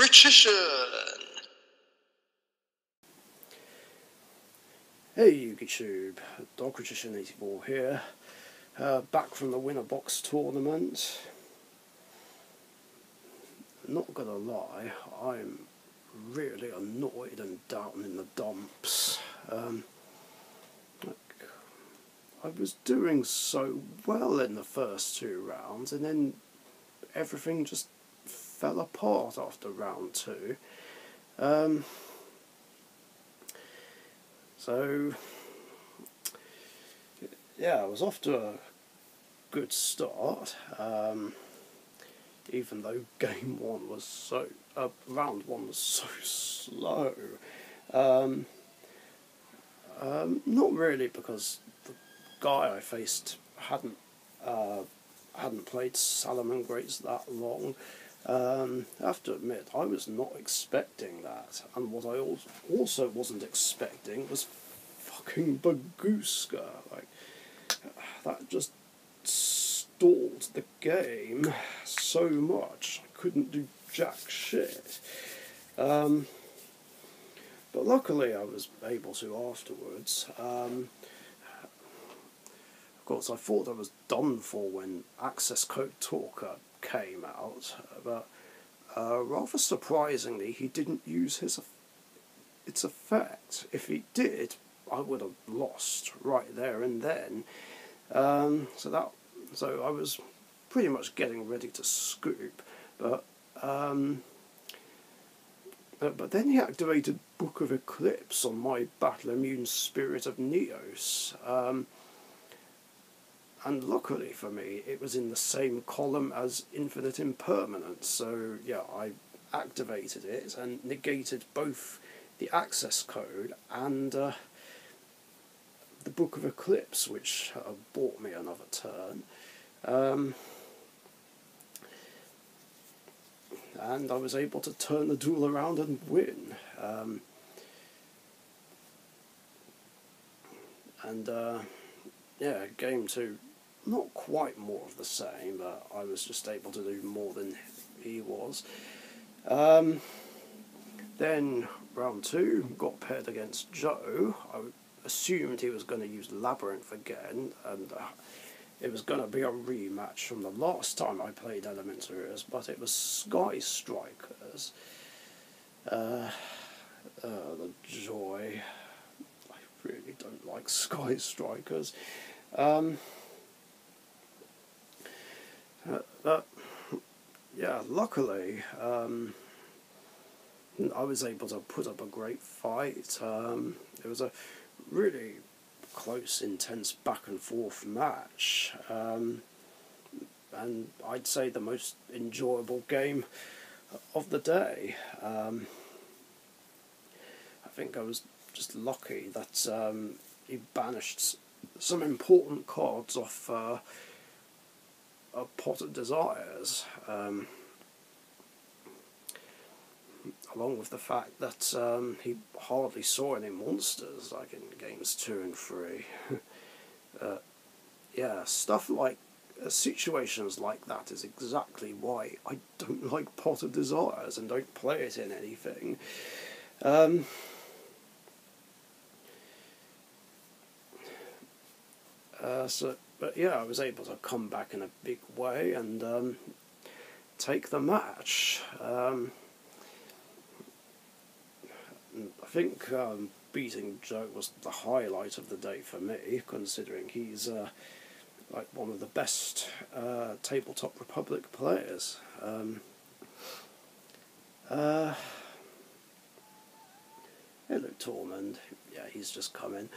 Darkritician! Hey YouTube, Drytron here, back from the Winner Box tournament. Not gonna lie, I'm really annoyed and down in the dumps. I was doing so well in the first two rounds, and then everything just fell apart after round two. So yeah, I was off to a good start, even though round one was so slow. Not really because the guy I faced hadn't played Salamangreat that long. I have to admit, I was not expecting that, and what I also wasn't expecting was fucking Baguska. Like, that just stalled the game so much, I couldn't do jack shit. But luckily I was able to afterwards. Of course, I thought I was done for when Access Code Talker came out, but rather surprisingly he didn't use its effect. If he did, I would have lost right there and then. So I was pretty much getting ready to scoop, but then he activated Book of Eclipse on my Battle Immune Spirit of Neos. And luckily for me, it was in the same column as Infinite Impermanence, so yeah, I activated it and negated both the access code and the Book of Eclipse, which bought me another turn. And I was able to turn the duel around and win. Yeah, game two, not quite more of the same, but I was just able to do more than he was. Then round two, got paired against Joe. I assumed he was going to use Labyrinth again, and it was going to be a rematch from the last time I played Elementaries, but it was Sky Strikers. The joy. I really don't like Sky Strikers. Yeah, luckily, I was able to put up a great fight. It was a really close, intense back and forth match, and I'd say the most enjoyable game of the day. I think I was just lucky that he banished some important cards off a Pot of Desires, along with the fact that he hardly saw any monsters, like in games 2 and 3. Yeah, stuff like situations like that is exactly why I don't like Pot of Desires and don't play it in anything. But yeah, I was able to come back in a big way and take the match. I think beating Joe was the highlight of the day for me, considering he's like one of the best Tabletop Republic players. Hello, Tormund. Yeah, he's just come in.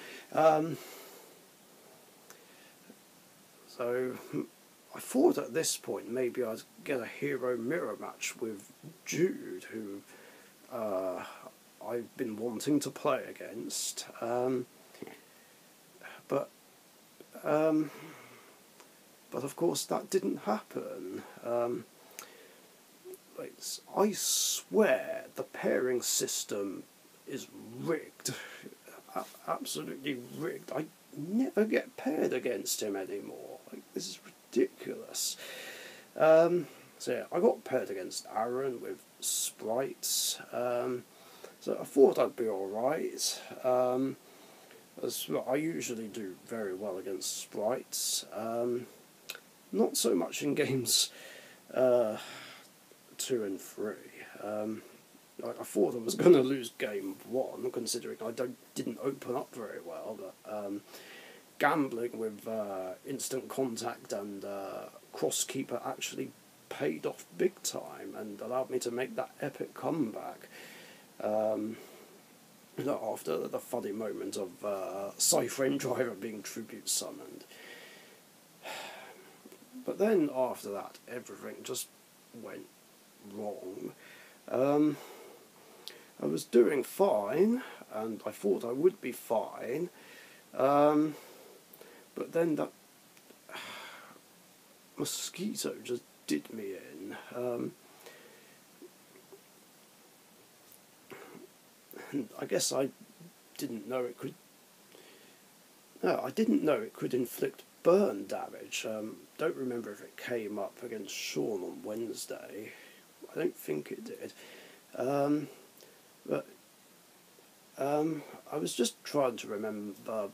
So I thought at this point maybe I'd get a hero mirror match with Jude, who I've been wanting to play against, but of course that didn't happen. I swear the pairing system is rigged, absolutely rigged. I never get paired against him anymore. Like, this is ridiculous. So yeah, I got paired against Aaron with Spright, so I thought I'd be alright. As well, I usually do very well against Sprites, not so much in games 2 and 3. I thought I was going to lose game 1, considering I didn't open up very well, but gambling with instant contact and crosskeeper actually paid off big time and allowed me to make that epic comeback. After the funny moment of Cyframe Driver being tribute summoned. But then after that, everything just went wrong. I was doing fine, and I thought I would be fine, but then that mosquito just did me in. And I guess I didn't know it could. No, I didn't know it could inflict burn damage. Don't remember if it came up against Sean on Wednesday. I don't think it did. But I was just trying to remember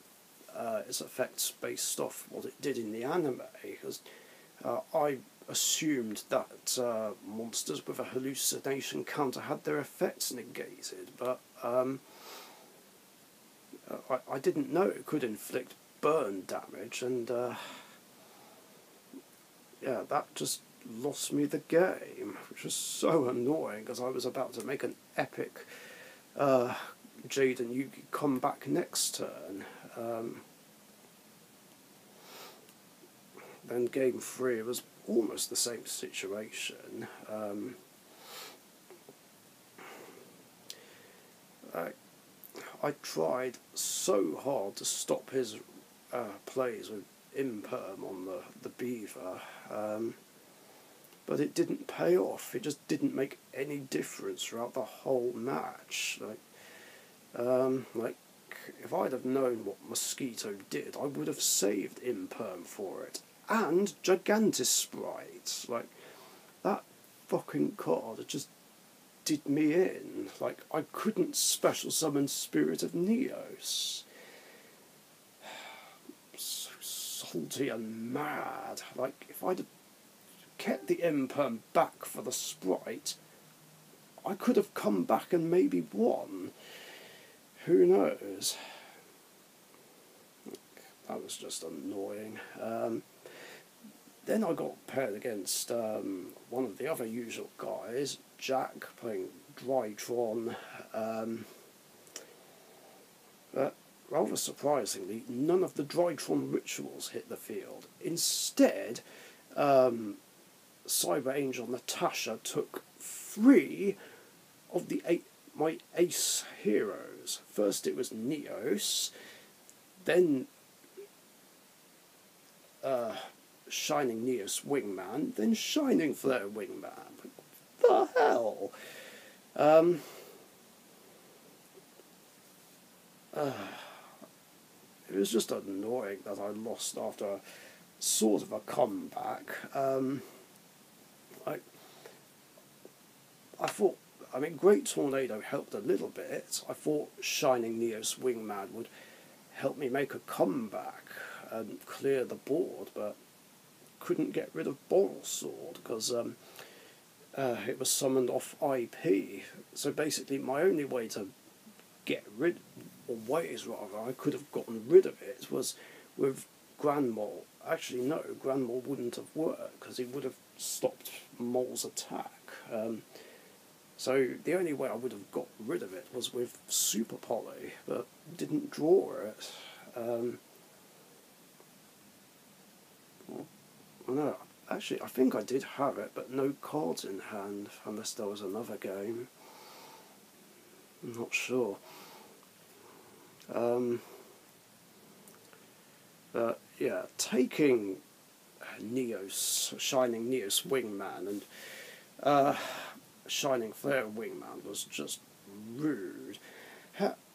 its effects based off what it did in the anime, because I assumed that monsters with a hallucination counter had their effects negated, but I didn't know it could inflict burn damage, and yeah, that just lost me the game, which was so annoying because I was about to make an epic Jade and Yugi comeback next turn. Then game 3 was almost the same situation. I tried so hard to stop his plays with Imperm on the Beaver, but it didn't pay off. It just didn't make any difference throughout the whole match. Like if I'd have known what Mosquito did, I would have saved Imperm for it. And Gigantis Spright. Like, that fucking card just did me in. Like, I couldn't special summon Spirit of Neos. So salty and mad. Like, if I'd kept the Imperm back for the Spright, I could have come back and maybe won. Who knows? That was just annoying. Then I got paired against one of the other usual guys, Jack, playing Drytron. But rather surprisingly, none of the Drytron rituals hit the field. Instead, Cyber Angel Natasha took 3 of my ace heroes. First it was Neos, then Shining Neos Wingman, then Shining Flare Wingman. What the hell? It was just annoying that I lost after sort of a comeback. I thought, Great Tornado helped a little bit. I thought Shining Neos Wingman would help me make a comeback and clear the board, but couldn't get rid of Boral Sword because it was summoned off IP. So basically my only way to get rid, or ways rather, I could have gotten rid of it was with Grand Mole. Actually no, Grand Mole wouldn't have worked because he would have stopped Mole's attack. So the only way I would have got rid of it was with Super Poly, but didn't draw it. No, actually I think I did have it, but no cards in hand, unless there was another game. I'm not sure. But yeah, taking Neos, Shining Neos Wingman and Shining Flare Wingman was just rude.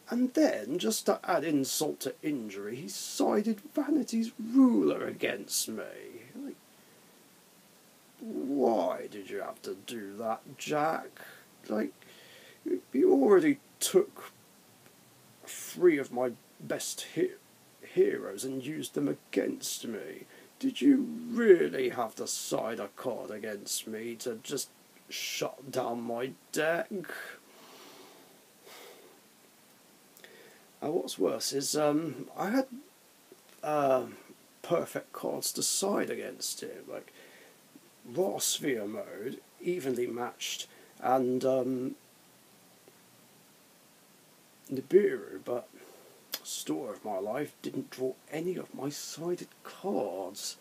And then, just to add insult to injury, he sided Vanity's Ruler against me. Like, why did you have to do that, Jack? Like, you already took 3 of my best heroes and used them against me. Did you really have to side a card against me to just shut down my deck? And what's worse is I had perfect cards to side against him, like Raw Sphere mode, evenly matched, and Nibiru, but Store of My Life didn't draw any of my sided cards.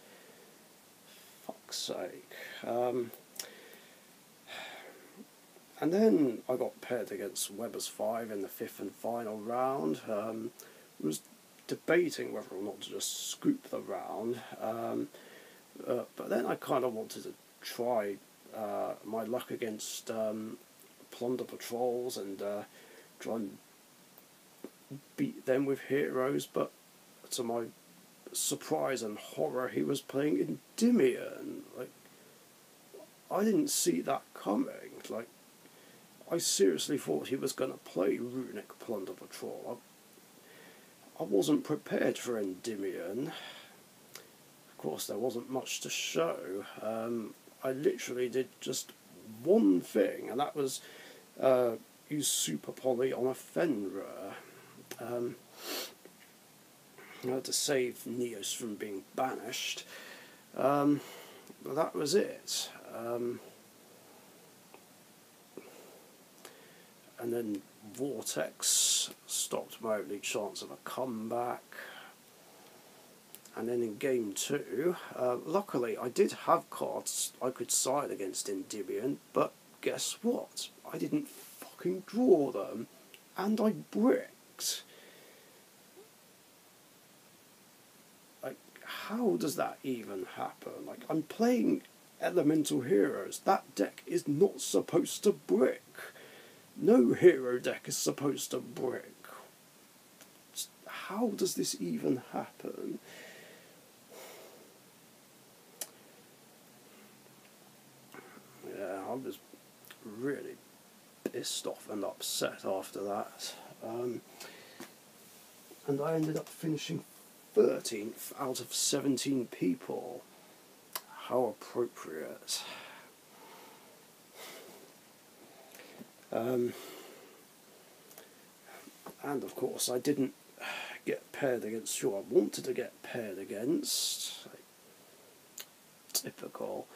Fuck's sake. And then I got paired against Weber's 5 in the 5th and final round. Was debating whether or not to just scoop the round, but then I kind of wanted to try my luck against Plunder Patrols and try and beat them with heroes, but to my surprise and horror, he was playing Endymion. Like, I didn't see that coming. Like, I seriously thought he was going to play Runic Plunder Patrol. I wasn't prepared for Endymion. Of course, there wasn't much to show. I literally did just one thing, and that was use Super Poly on a Fenrir. To save Neos from being banished. But that was it. And then Vortex stopped my only chance of a comeback. And then in game 2, luckily I did have cards I could side against Endymion, but guess what? I didn't fucking draw them, and I bricked. Like, how does that even happen? Like, I'm playing Elemental Heroes. That deck is not supposed to brick. No hero deck is supposed to brick. How does this even happen? Yeah, I was really pissed off and upset after that. And I ended up finishing 13th out of 17 people. How appropriate. And of course I didn't get paired against who I wanted to get paired against. Typical.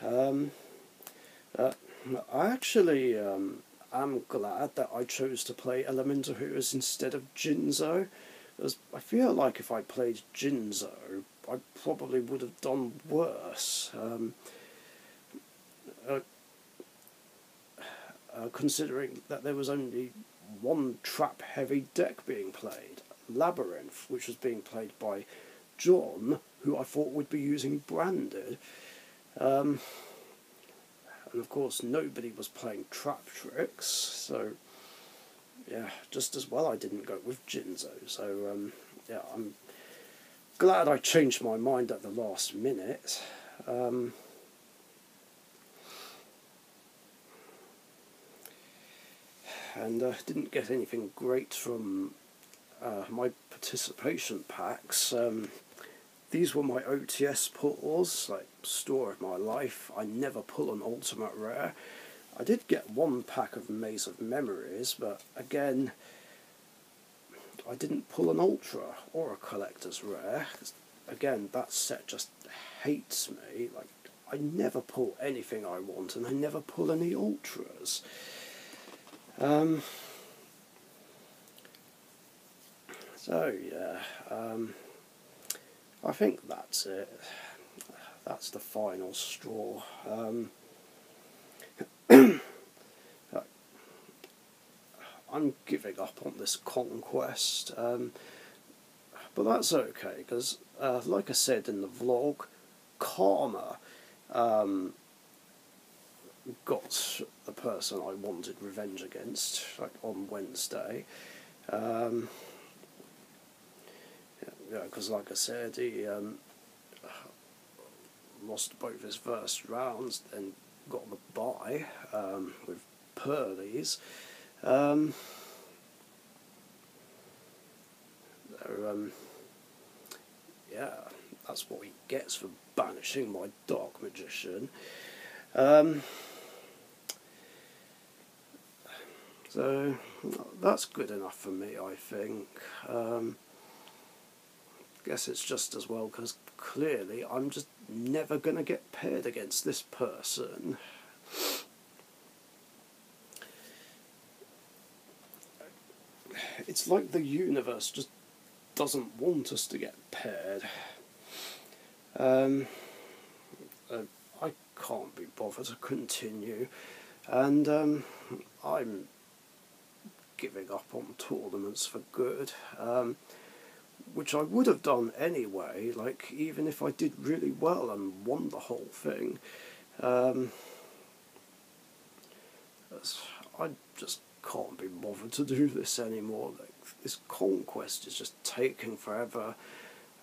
I actually am glad that I chose to play Elemental Heroes instead of Jinzo, because I feel like if I played Jinzo, I probably would have done worse. Considering that there was only one trap-heavy deck being played, Labyrinth, which was being played by John, who I thought would be using Branded. And of course nobody was playing Trap Tricks, so yeah, just as well I didn't go with Jinzo. So yeah, I'm glad I changed my mind at the last minute. And didn't get anything great from my participation packs. These were my OTS pulls, like Store of My Life. I never pull an Ultimate Rare. I did get one pack of Maze of Memories, but again, I didn't pull an Ultra or a Collector's Rare. Again, that set just hates me. Like, I never pull anything I want, and I never pull any Ultras. So yeah, I think that's it. That's the final straw. I'm giving up on this conquest, but that's okay, because like I said in the vlog, karma got the person I wanted revenge against, like on Wednesday. Yeah, because like I said, he lost both his first rounds, then got the bye with Pearlies. Yeah, that's what he gets for banishing my Dark Magician. So that's good enough for me, I think. Guess it's just as well, because clearly I'm just never going to get paired against this person. It's like the universe just doesn't want us to get paired. I can't be bothered to continue, and I'm giving up on tournaments for good, which I would have done anyway, like even if I did really well and won the whole thing. I just can't be bothered to do this anymore. Like, this conquest is just taking forever,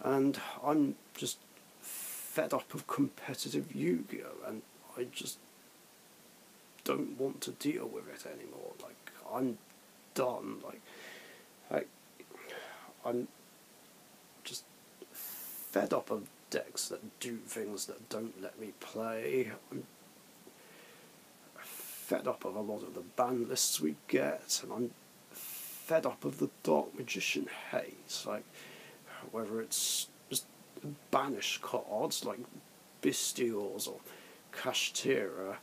and I'm just fed up of competitive Yu-Gi-Oh, and I just don't want to deal with it anymore. Like, I'm done. Like I'm just fed up of decks that do things that don't let me play. I'm fed up of a lot of the ban lists we get, and I'm fed up of the Dark Magician hate. Like, whether it's just banish cards like Bestials or Kashtira,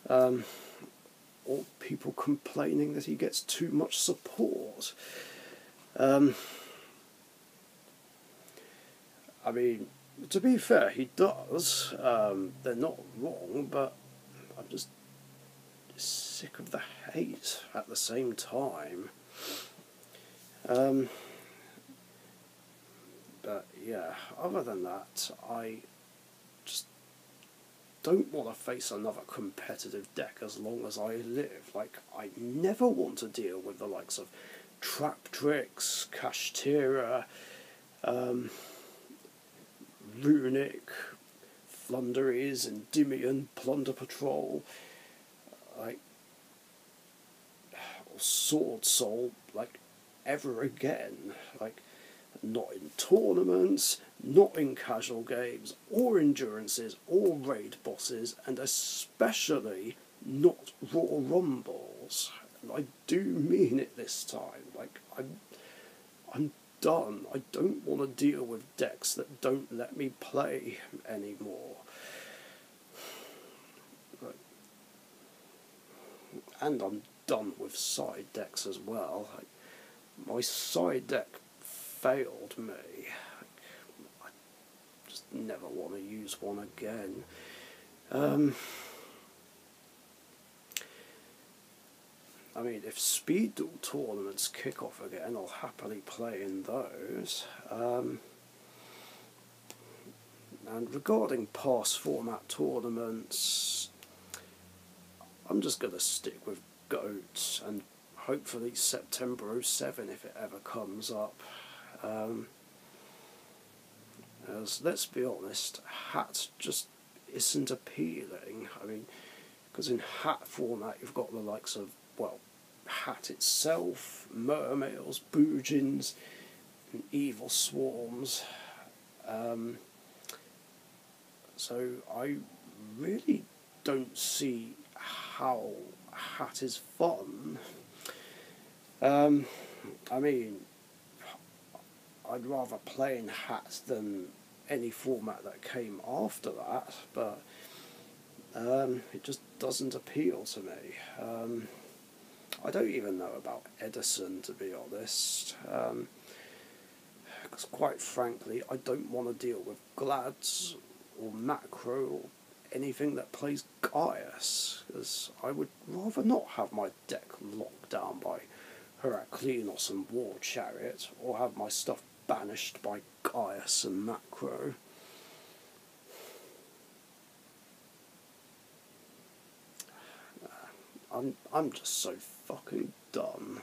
or people complaining that he gets too much support. I mean, to be fair, he does. They're not wrong, but I'm just sick of the hate at the same time. But yeah, other than that, I just don't want to face another competitive deck as long as I live. Like, I never want to deal with the likes of Traptrix, Kashtira, Runic, Flunderies, Endymion, Plunder Patrol, like, or Sword Soul, like, ever again. Like, not in tournaments, not in casual games, or endurances, or raid bosses, and especially not Raw Rumbles. And I do mean it this time. Like, I'm done. I don't want to deal with decks that don't let me play anymore. Like, and I'm done with side decks as well. Like, my side deck failed me. I just never want to use one again. I mean, if speed duel tournaments kick off again, I'll happily play in those. And regarding past format tournaments, I'm just going to stick with GOAT and hopefully September 07 if it ever comes up. As, let's be honest, Hat just isn't appealing. I mean, because in Hat format you've got the likes of, well, Hat itself, Mermails, Boojins, and Evil Swarms. So I really don't see how Hat is fun. I mean, I'd rather play in Hat than any format that came after that, but it just doesn't appeal to me. I don't even know about Edison, to be honest, because quite frankly I don't want to deal with Glads or Macro or anything that plays Gaius, because I would rather not have my deck locked down by Heraklinos and War Chariot, or have my stuff banished by Gaius and Macro. I'm just so fucking done.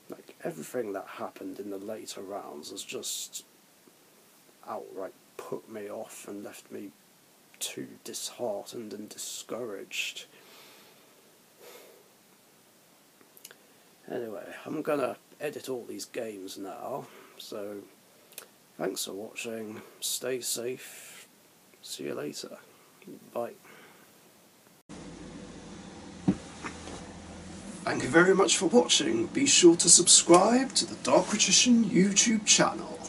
Like everything that happened in the later rounds has just outright put me off and left me too disheartened and discouraged. Anyway, I'm gonna edit all these games now, so thanks for watching, stay safe, see you later, bye. Thank you very much for watching. Be sure to subscribe to the Dark Magician YouTube channel.